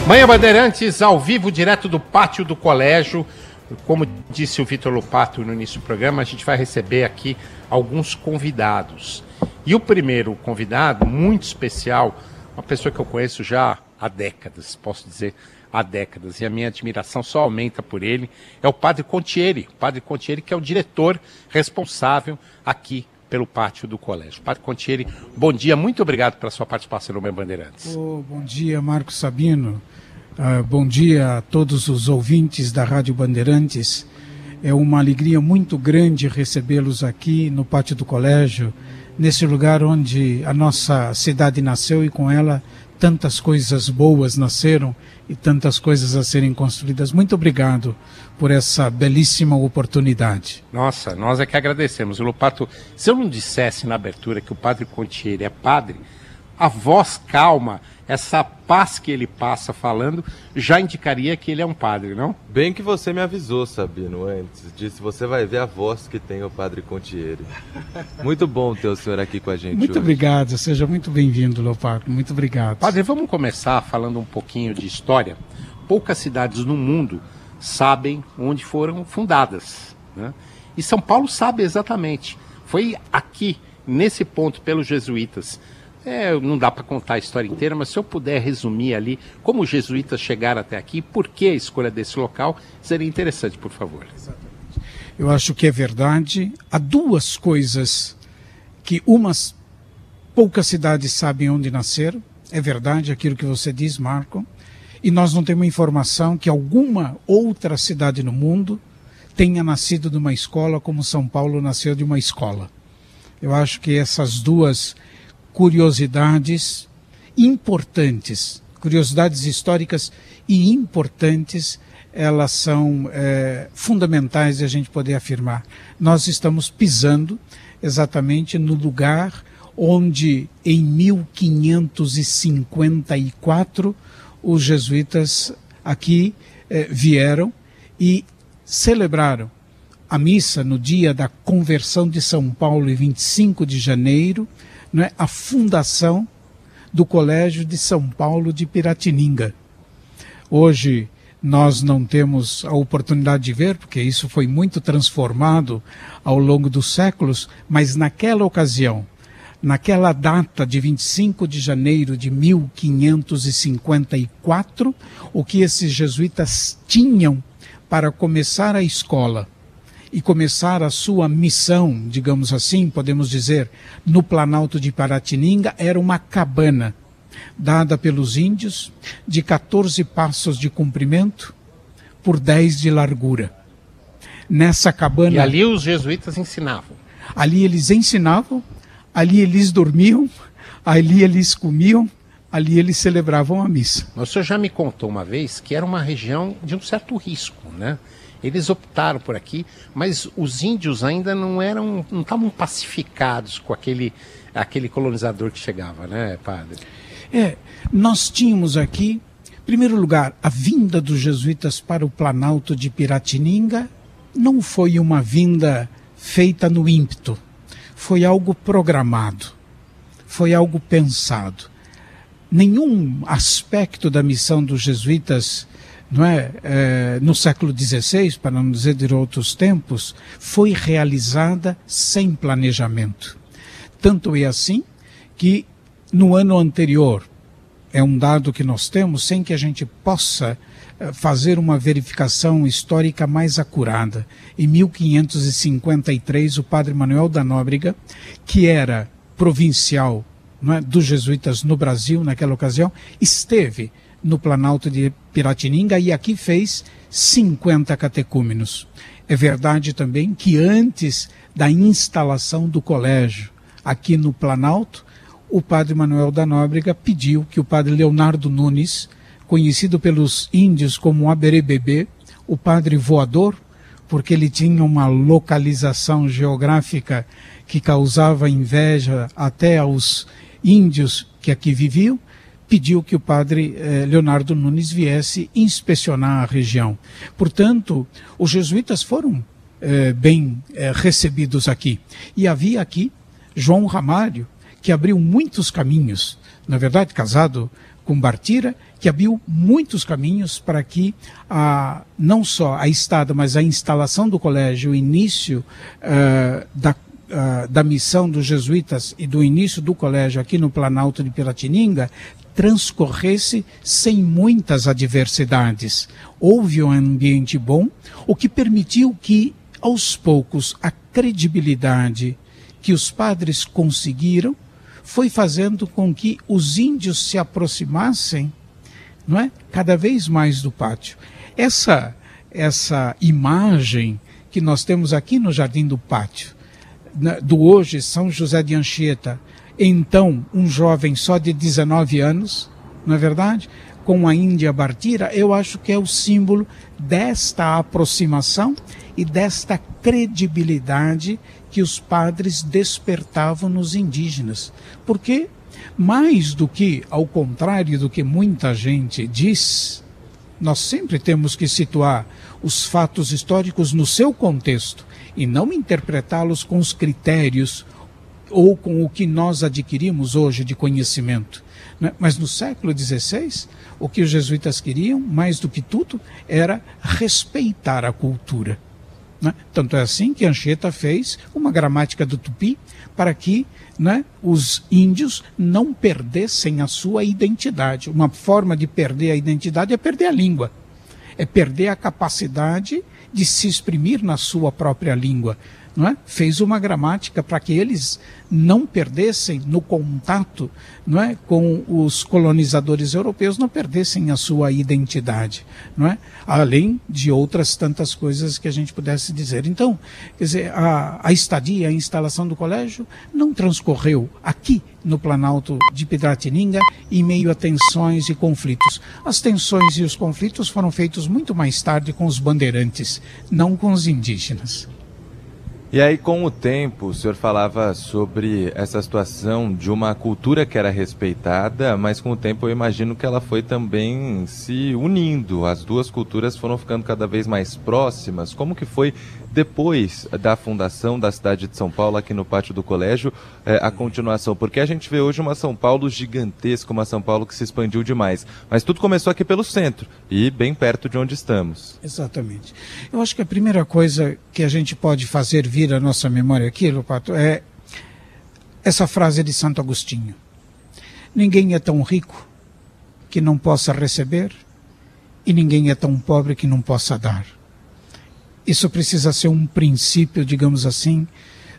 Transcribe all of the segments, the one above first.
Manhã Bandeirantes, ao vivo, direto do pátio do colégio. Como disse o Vitor Lopato no início do programa, a gente vai receber aqui alguns convidados. E o primeiro convidado, muito especial, uma pessoa que eu conheço já há décadas, posso dizer há décadas, e a minha admiração só aumenta por ele, é o Padre Contieri. O Padre Contieri, que é o diretor responsável aqui pelo pátio do colégio. Padre Contieri, bom dia, muito obrigado pela sua participação no Manhã Bandeirantes. Bom dia, Marcos Sabino. Bom dia a todos os ouvintes da Rádio Bandeirantes. É uma alegria muito grande recebê-los aqui no pátio do colégio, nesse lugar onde a nossa cidade nasceu e com ela tantas coisas boas nasceram e tantas coisas a serem construídas. Muito obrigado por essa belíssima oportunidade. Nossa, nós é que agradecemos. Lopato, se eu não dissesse na abertura que o Padre Contieri é padre, a voz calma, essa paz que ele passa falando, já indicaria que ele é um padre, não? Bem que você me avisou, Sabino, antes. Disse, você vai ver a voz que tem o Padre Contieri. Muito bom ter o senhor aqui com a gente Muito hoje. Obrigado, seja muito bem-vindo, Lopato. Muito obrigado. Padre, vamos começar falando um pouquinho de história. Poucas cidades no mundo sabem onde foram fundadas, né? E São Paulo sabe exatamente. Foi aqui, nesse ponto, pelos jesuítas. Não dá para contar a história inteira, mas se eu puder resumir ali como os jesuítas chegaram até aqui, por que a escolha desse local, seria interessante, por favor. Exatamente. Eu acho que é verdade. Há duas coisas que poucas cidades sabem onde nasceram. É verdade aquilo que você diz, Marco. E nós não temos informação que alguma outra cidade no mundo tenha nascido de uma escola como São Paulo nasceu de uma escola. Eu acho que essas duas curiosidades importantes, curiosidades históricas e importantes, elas são fundamentais de a gente poder afirmar. Nós estamos pisando exatamente no lugar onde em 1554 os jesuítas aqui vieram e celebraram a missa no dia da conversão de São Paulo, em 25 de janeiro, né, a fundação do Colégio de São Paulo de Piratininga. Hoje nós não temos a oportunidade de ver, porque isso foi muito transformado ao longo dos séculos, mas naquela ocasião, naquela data de 25 de janeiro de 1554, o que esses jesuítas tinham para começar a escola e começar a sua missão, digamos assim, podemos dizer, no Planalto de Piratininga, era uma cabana dada pelos índios de 14 passos de comprimento por 10 de largura. Nessa cabana... E ali os jesuítas ensinavam. Ali eles ensinavam, ali eles dormiam, ali eles comiam, ali eles celebravam a missa. O senhor já me contou uma vez que era uma região de um certo risco, né? Eles optaram por aqui, mas os índios ainda não estavam pacificados com aquele colonizador que chegava, né, padre? Nós tínhamos aqui, em primeiro lugar, a vinda dos jesuítas para o Planalto de Piratininga não foi uma vinda feita no ímpeto, foi algo programado, foi algo pensado. Nenhum aspecto da missão dos jesuítas no século XVI, para não dizer de outros tempos, foi realizada sem planejamento. Tanto é assim que no ano anterior, é um dado que nós temos, sem que a gente possa fazer uma verificação histórica mais acurada. Em 1553, o padre Manuel da Nóbrega, que era provincial dos jesuítas no Brasil naquela ocasião, esteve no Planalto de Piratininga e aqui fez 50 catecúmenos. É verdade também que antes da instalação do colégio aqui no Planalto, o padre Manuel da Nóbrega pediu que o padre Leonardo Nunes, conhecido pelos índios como Aberebebê, o padre voador, porque ele tinha uma localização geográfica que causava inveja até aos índios que aqui viviam, pediu que o padre Leonardo Nunes viesse inspecionar a região. Portanto, os jesuítas foram bem recebidos aqui. E havia aqui João Ramalho, que abriu muitos caminhos, na verdade casado com Bartira, que abriu muitos caminhos para que não só a estada, mas a instalação do colégio, o início da missão dos jesuítas e do início do colégio aqui no Planalto de Piratininga transcorresse sem muitas adversidades. Houve um ambiente bom, o que permitiu que, aos poucos, a credibilidade que os padres conseguiram foi fazendo com que os índios se aproximassem, não é, cada vez mais do pátio. Essa imagem que nós temos aqui no Jardim do Pátio, do hoje São José de Anchieta, então um jovem só de 19 anos, não é verdade? Com a Índia Bartira, eu acho que é o símbolo desta aproximação e desta credibilidade que os padres despertavam nos indígenas. Porque, mais do que, ao contrário do que muita gente diz, nós sempre temos que situar os fatos históricos no seu contexto e não interpretá-los com os critérios ou com o que nós adquirimos hoje de conhecimento. Mas no século XVI, o que os jesuítas queriam, mais do que tudo, era respeitar a cultura. Tanto é assim que Anchieta fez uma gramática do Tupi para que os índios não perdessem a sua identidade. Uma forma de perder a identidade é perder a língua, é perder a capacidade de se exprimir na sua própria língua. Fez uma gramática para que eles não perdessem no contato com os colonizadores europeus, não perdessem a sua identidade, além de outras tantas coisas que a gente pudesse dizer. Então, quer dizer, a estadia, a instalação do colégio não transcorreu aqui no Planalto de Piratininga em meio a tensões e conflitos. As tensões e os conflitos foram feitos muito mais tarde com os bandeirantes, não com os indígenas. E aí, com o tempo, o senhor falava sobre essa situação de uma cultura que era respeitada, mas com o tempo eu imagino que ela foi também se unindo. As duas culturas foram ficando cada vez mais próximas. Como que foi, depois da fundação da cidade de São Paulo, aqui no pátio do colégio, a continuação? Porque a gente vê hoje uma São Paulo gigantesca, uma São Paulo que se expandiu demais. Mas tudo começou aqui pelo centro e bem perto de onde estamos. Exatamente. Eu acho que a primeira coisa que a gente pode fazer vir à nossa memória aqui, Lopato, é essa frase de Santo Agostinho: ninguém é tão rico que não possa receber e ninguém é tão pobre que não possa dar. Isso precisa ser um princípio, digamos assim,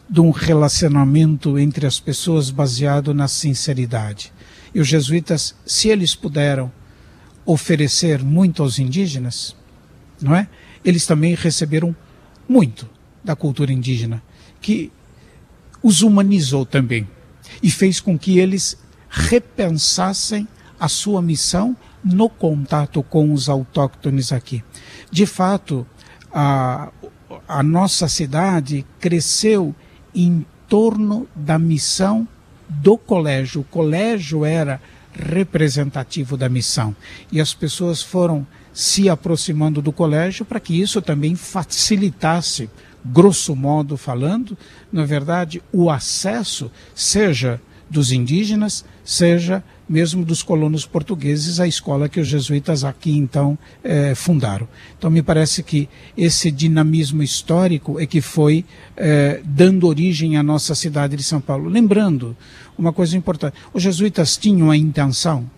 de um relacionamento entre as pessoas baseado na sinceridade. E os jesuítas, se eles puderam oferecer muito aos indígenas, não é? Eles também receberam muito da cultura indígena, que os humanizou também e fez com que eles repensassem a sua missão no contato com os autóctones aqui. De fato, a nossa cidade cresceu em torno da missão do colégio. O colégio era representativo da missão e as pessoas foram se aproximando do colégio para que isso também facilitasse, grosso modo falando, na verdade, o acesso, seja dos indígenas, seja mesmo dos colonos portugueses, à escola que os jesuítas aqui então fundaram. Então me parece que esse dinamismo histórico é que foi dando origem à nossa cidade de São Paulo. Lembrando uma coisa importante, os jesuítas tinham a intenção,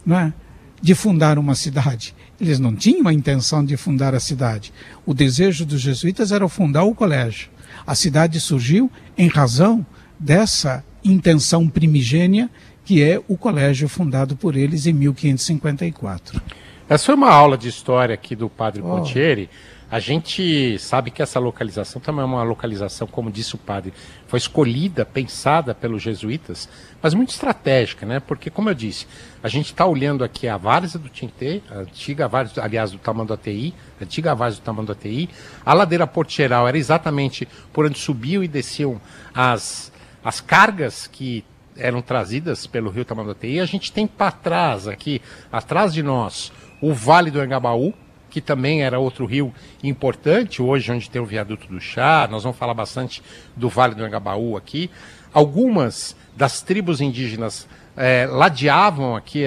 não é, de fundar uma cidade. Eles não tinham a intenção de fundar a cidade. O desejo dos jesuítas era fundar o colégio. A cidade surgiu em razão dessa intenção primigênia, que é o colégio fundado por eles em 1554. Essa foi uma aula de história aqui do padre Pontieri. A gente sabe que essa localização também é uma localização, como disse o padre, foi escolhida, pensada pelos jesuítas, mas muito estratégica, né? Porque, como eu disse, a gente está olhando aqui a várzea do Tietê, a antiga várzea, aliás, do Tamanduateí, a antiga várzea do Tamanduateí. A ladeira Porto Geral era exatamente por onde subiam e desciam as cargas que eram trazidas pelo rio Tamanduateí. A gente tem para trás, aqui, atrás de nós, o Vale do Anhangabaú, que também era outro rio importante, hoje onde tem o Viaduto do Chá. Nós vamos falar bastante do Vale do Anhangabaú aqui. Algumas das tribos indígenas ladeavam aqui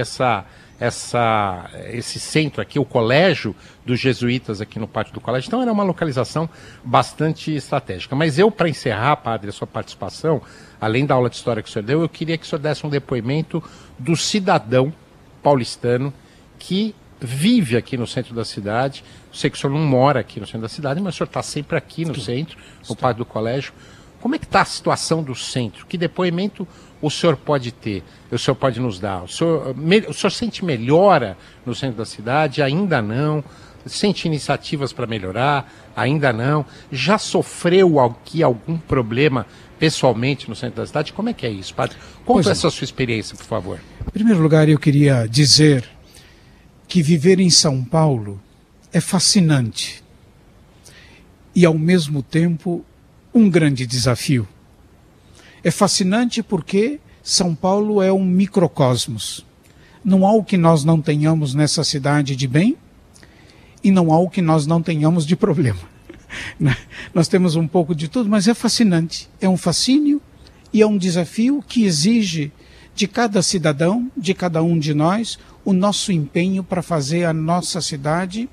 esse centro aqui, o colégio dos jesuítas aqui no pátio do colégio. Então era uma localização bastante estratégica. Mas eu, para encerrar, padre, a sua participação, além da aula de história que o senhor deu, eu queria que o senhor desse um depoimento do cidadão paulistano que vive aqui no centro da cidade. Eu sei que o senhor não mora aqui no centro da cidade, mas o senhor está sempre aqui no centro, no pátio do colégio. Como é que está a situação do centro? Que depoimento o senhor pode ter? O senhor pode nos dar? O senhor sente melhora no centro da cidade? Ainda não. Sente iniciativas para melhorar? Ainda não. Já sofreu aqui algum problema pessoalmente no centro da cidade? Como é que é isso, padre? Conta essa sua experiência, por favor. Em primeiro lugar, eu queria dizer que viver em São Paulo é fascinante e, ao mesmo tempo, um grande desafio. É fascinante porque São Paulo é um microcosmos. Não há o que nós não tenhamos nessa cidade de bem e não há o que nós não tenhamos de problema. Nós temos um pouco de tudo, mas é fascinante. É um fascínio e é um desafio que exige de cada cidadão, de cada um de nós, o nosso empenho para fazer a nossa cidade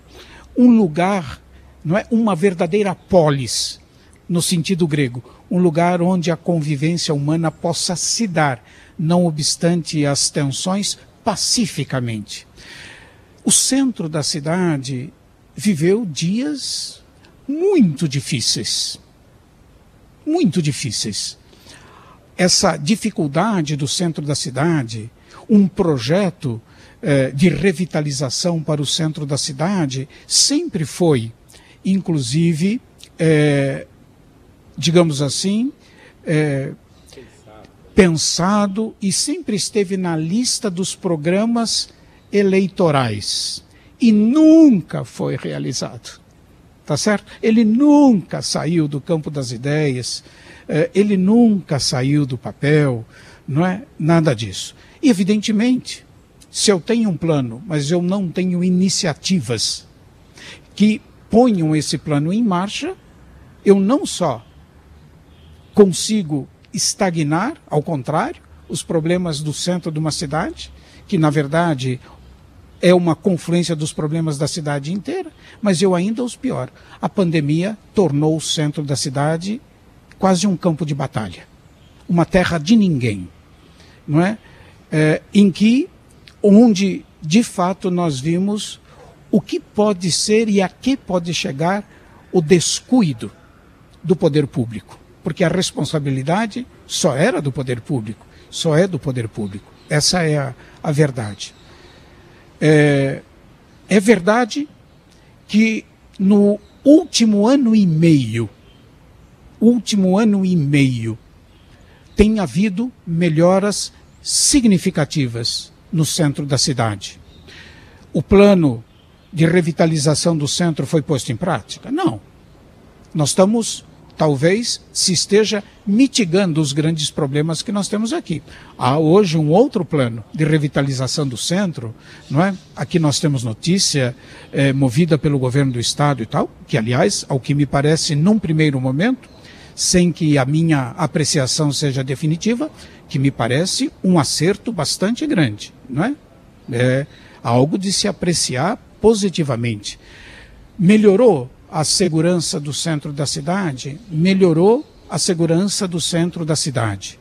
um lugar, não é, uma verdadeira polis, no sentido grego, um lugar onde a convivência humana possa se dar, não obstante as tensões, pacificamente. O centro da cidade viveu dias muito difíceis. Muito difíceis. Essa dificuldade do centro da cidade, um projeto de revitalização para o centro da cidade, sempre foi, inclusive, digamos assim, pensado e sempre esteve na lista dos programas eleitorais e nunca foi realizado, tá certo? Ele nunca saiu do campo das ideias, ele nunca saiu do papel, não é nada disso. E evidentemente, se eu tenho um plano, mas eu não tenho iniciativas que ponham esse plano em marcha, eu não só consigo estagnar, ao contrário, os problemas do centro de uma cidade, que na verdade é uma confluência dos problemas da cidade inteira, mas eu ainda os pior. A pandemia tornou o centro da cidade quase um campo de batalha, uma terra de ninguém, não é? Onde de fato nós vimos o que pode ser e a que pode chegar o descuido do poder público. Porque a responsabilidade só era do poder público, só é do poder público. Essa é a verdade. É verdade que no último ano e meio, tem havido melhoras significativas no centro da cidade. O plano de revitalização do centro foi posto em prática? Não. Nós talvez se esteja mitigando os grandes problemas que nós temos aqui. Há hoje um outro plano de revitalização do centro, não é? Aqui nós temos notícia movida pelo governo do estado e tal, que aliás, ao que me parece, num primeiro momento, sem que a minha apreciação seja definitiva, que me parece um acerto bastante grande, não é? É algo de se apreciar positivamente. Melhorou a segurança do centro da cidade, melhorou a segurança do centro da cidade.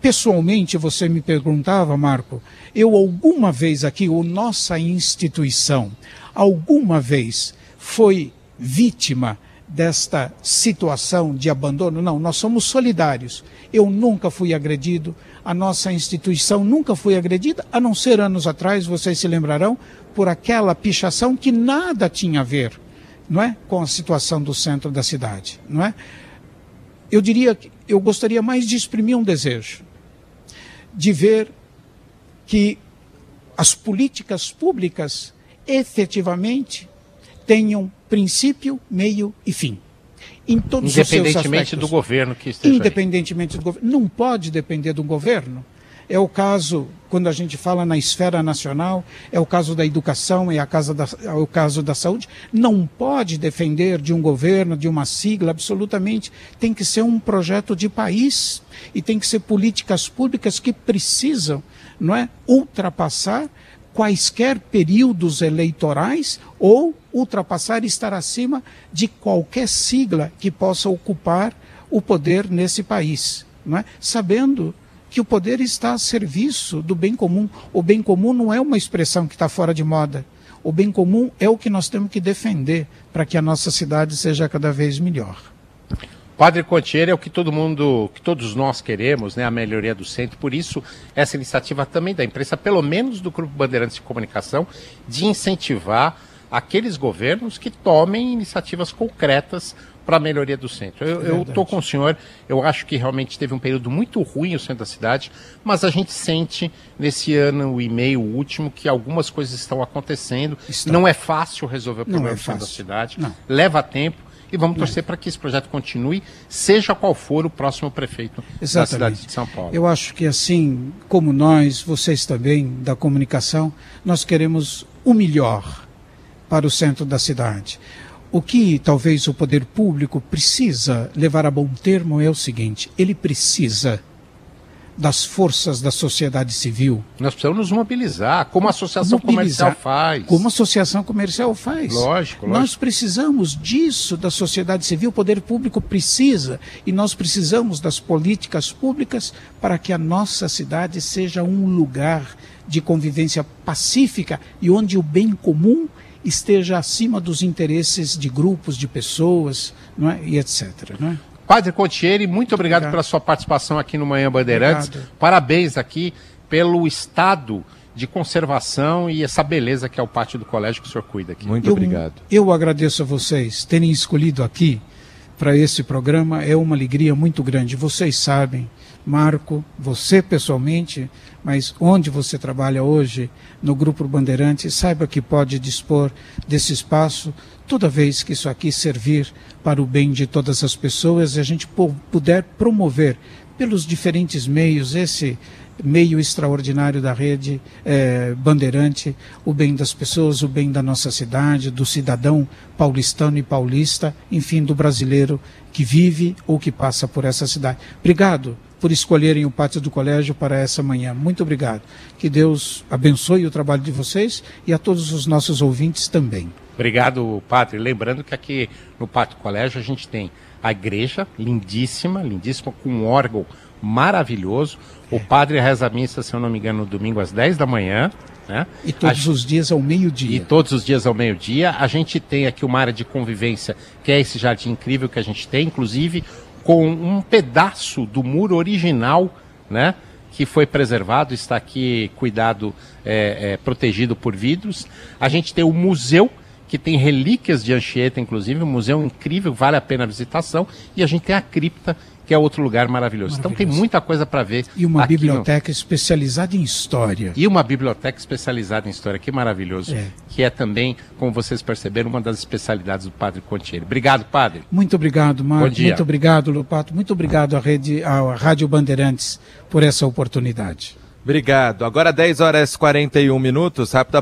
Pessoalmente, você me perguntava, Marco, eu alguma vez aqui, ou nossa instituição, alguma vez foi vítima desta situação de abandono? Não, nós somos solidários. Eu nunca fui agredido, a nossa instituição nunca foi agredida, a não ser anos atrás, vocês se lembrarão, por aquela pichação que nada tinha a ver, não é, com a situação do centro da cidade, não é? Eu diria que eu gostaria mais de exprimir um desejo, de ver que as políticas públicas efetivamente tenham princípio, meio e fim. Em todos os seus aspectos. Independentemente do governo que esteja Independentemente do governo. Não pode depender do governo. É o caso, quando a gente fala na esfera nacional, é o caso da educação, é o caso da saúde. Não pode defender de um governo, de uma sigla, absolutamente. Tem que ser um projeto de país e tem que ser políticas públicas que precisam, não é, ultrapassar quaisquer períodos eleitorais ou ultrapassar e estar acima de qualquer sigla que possa ocupar o poder nesse país, não é? Sabendo que o poder está a serviço do bem comum. O bem comum não é uma expressão que está fora de moda. O bem comum é o que nós temos que defender para que a nossa cidade seja cada vez melhor. Padre Contieri, é o que todos nós queremos, né, a melhoria do centro. Por isso, essa iniciativa também da imprensa, pelo menos do Grupo Bandeirantes de Comunicação, de incentivar aqueles governos que tomem iniciativas concretas para a melhoria do centro. Eu estou com o senhor, eu acho que realmente teve um período muito ruim o centro da cidade, mas a gente sente nesse ano e meio último que algumas coisas estão acontecendo. Não é fácil resolver o problema do centro da cidade, leva tempo. E vamos torcer para que esse projeto continue, seja qual for o próximo prefeito da cidade de São Paulo. Eu acho que assim como nós, vocês também, da comunicação, nós queremos o melhor para o centro da cidade. O que talvez o poder público precisa levar a bom termo é o seguinte: ele precisa das forças da sociedade civil. Nós precisamos nos mobilizar, como a associação comercial faz. Como a associação comercial faz. Lógico. Nós precisamos disso da sociedade civil, o poder público precisa, e nós precisamos das políticas públicas para que a nossa cidade seja um lugar de convivência pacífica e onde o bem comum esteja acima dos interesses de grupos, de pessoas, não é? E etc. Não é? Padre Contieri, muito obrigado pela sua participação aqui no Manhã Bandeirantes. Obrigado. Parabéns aqui pelo estado de conservação e essa beleza que é o pátio do colégio que o senhor cuida aqui. Muito obrigado. Eu agradeço a vocês terem escolhido aqui para esse programa. É uma alegria muito grande. Vocês sabem, Marco, você pessoalmente, mas onde você trabalha hoje, no Grupo Bandeirantes, saiba que pode dispor desse espaço toda vez que isso aqui servir para o bem de todas as pessoas e a gente puder promover pelos diferentes meios, esse meio extraordinário da rede Bandeirante, o bem das pessoas, o bem da nossa cidade, do cidadão paulistano e paulista, enfim, do brasileiro que vive ou que passa por essa cidade. Obrigado por escolherem o pátio do colégio para essa manhã. Muito obrigado. Que Deus abençoe o trabalho de vocês e a todos os nossos ouvintes também. Obrigado, padre. Lembrando que aqui no pátio do colégio a gente tem a igreja, lindíssima, com um órgão maravilhoso. O padre reza a missa, se eu não me engano, no domingo às 10 da manhã. Né? E todos os dias ao meio-dia. E todos os dias ao meio-dia. A gente tem aqui uma área de convivência, que é esse jardim incrível que a gente tem, inclusive com um pedaço do muro original, né, que foi preservado, está aqui cuidado, protegido por vidros. A gente tem o museu, que tem relíquias de Anchieta, inclusive, um museu incrível, vale a pena a visitação. E a gente tem a cripta, que é outro lugar maravilhoso. Então tem muita coisa para ver. E uma biblioteca especializada em história. E uma biblioteca especializada em história, que maravilhoso. Que é também, como vocês perceberam, uma das especialidades do padre Contieri. Obrigado, padre. Muito obrigado, Marco. Bom dia. Muito obrigado, Lupato. Muito obrigado à Rádio Bandeirantes por essa oportunidade. Obrigado. Agora 10 horas e 41 minutos, rápida